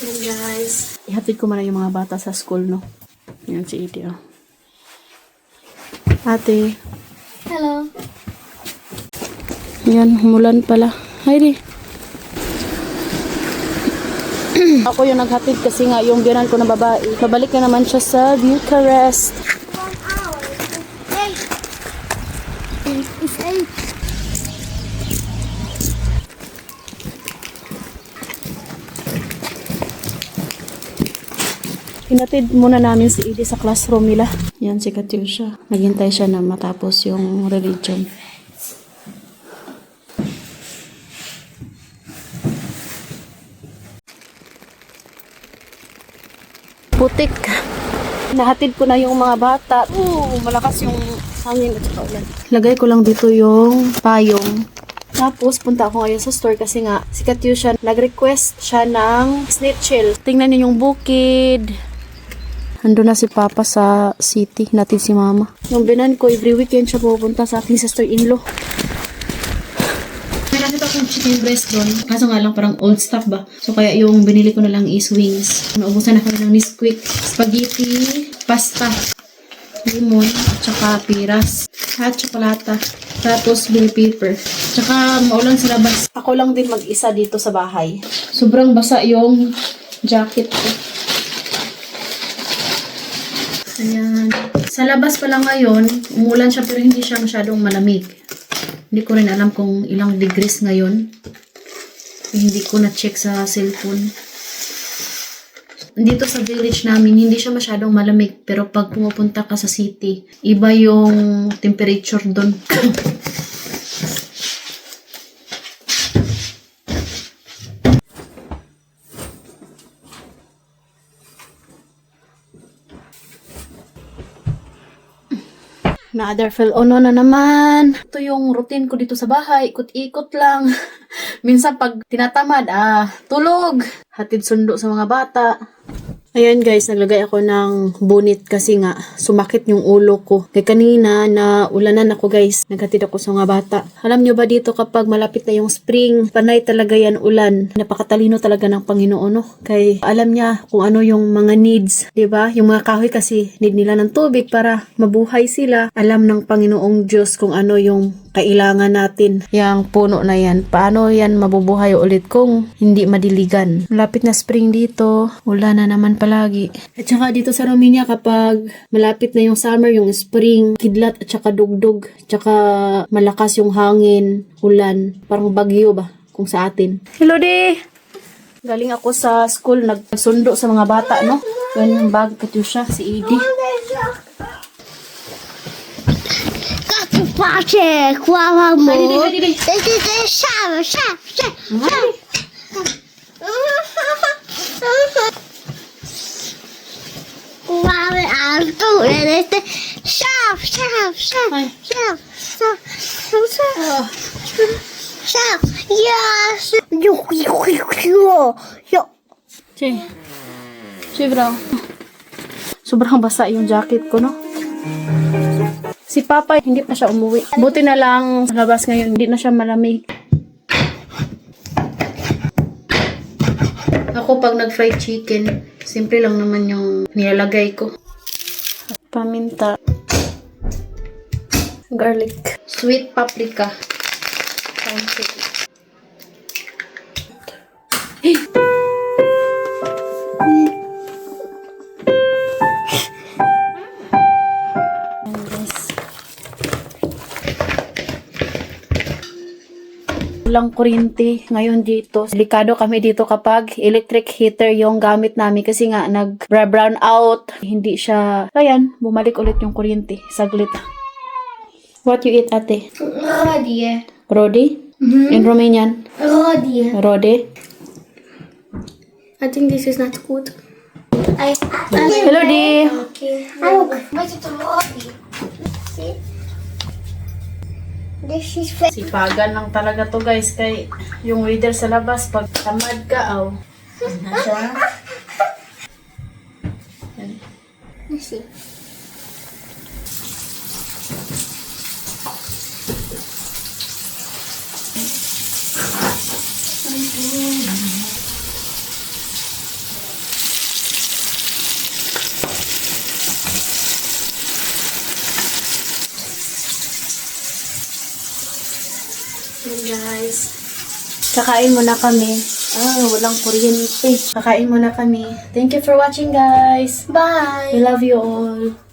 Yan guys. Ihatid ko muna yung mga bata sa school, no? Yan si Edie, oh. Ate. Hello. Yan, umulan pala. Hi, Di. Ako yung naghatid kasi nga yung biyanan ko na babae. Babalik na naman siya sa Bucharest. 1 hour. It's 8. Hinatid muna namin si Edie sa classroom nila. Yan si Katyusha. Naghintay siya na matapos yung religion. Putik. Nahatid ko na yung mga bata. Malakas yung hangin at saka ulan. Lagay ko lang dito yung payong. Tapos, punta ako ngayon sa store kasi nga, si Katyusha, nag-request siya ng snitchel. Tingnan niyo yung bukid. Ando na si Papa sa city, natin si Mama. Yung binan ko, every weekend siya pupunta sa aking sister-in-law. May nakita akong chicken breast doon. Kaso nga lang parang old stuff ba? So kaya yung binili ko na lang is wings. Naubusan na kami ng Nesquik, spaghetti, pasta, limon, at saka piras, at tsokolata. Tapos bell pepper. Tsaka maulan sa labas. Ako lang din mag-isa dito sa bahay. Sobrang basa yung jacket ko. Ayan. Sa labas pa lang ngayon, umulan siya pero hindi siya masyadong malamig. Hindi ko rin alam kung ilang degrees ngayon. Hindi ko na-check sa cellphone. Dito sa village namin, hindi siya masyadong malamig. Pero pag pumupunta ka sa city, iba yung temperature doon. Another fill ono na naman. Ito yung routine ko dito sa bahay. Ikot-ikot lang. Minsan pag tinatamad, tulog. Hatid sundo sa mga bata. Ayan guys, naglagay ako ng bonnet kasi nga sumakit yung ulo ko. Kaya kanina na ulanan ako guys, naghatid ako sa mga bata. Alam nyo ba dito kapag malapit na yung spring, panay talaga yan ulan. Napakatalino talaga ng Panginoon, no? Kaya alam niya kung ano yung mga needs, 'di ba? Yung mga kahoy kasi need nila ng tubig para mabuhay sila. Alam ng Panginoong Diyos kung ano yung kailangan natin. Yang puno na yan, paano yan mabubuhay ulit kung hindi madiligan? Malapit na spring dito, ulan na naman palagi. At saka dito sa Romania kapag malapit na yung summer, yung spring, kidlat at saka dugdug, at saka malakas yung hangin, ulan, parang bagyo ba kung sa atin. Hello Di! Galing ako sa school, nagsundo sa mga bata, no? Yan yung bag, Katyusha, si Edie. Pace, qua mo. Dali. Siamo. Guarda alto, vedete? Siamo. Yes. Yo. Si bro. Sobrang basa yung jacket ko, no? Si Papa, hindi pa siya umuwi. Buti na lang sa labas ngayon, hindi na siya malamig. Ako pag nag-fried chicken, simple lang naman yung nilalagay ko. Paminta. Garlic. Sweet paprika. Walang kuryente ngayon dito. Delikado kami dito kapag electric heater yung gamit namin kasi nga nag-brown out. Hindi siya, ayan, bumalik ulit yung kuryente. Saglit. What you eat, ate? Rodie. Rodi? In Romanian? Rodie. Rode? I think this is not good. Hello, Di. Okay. Look, what's it Rodie? See? This is Sipagan lang talaga to guys kay yung weather sa labas pag tamad ka aw. Siya. Let's see. Yan guys. Kakain muna kami. Walang kuryente. Kakain muna kami. Thank you for watching guys. Bye! We love you all.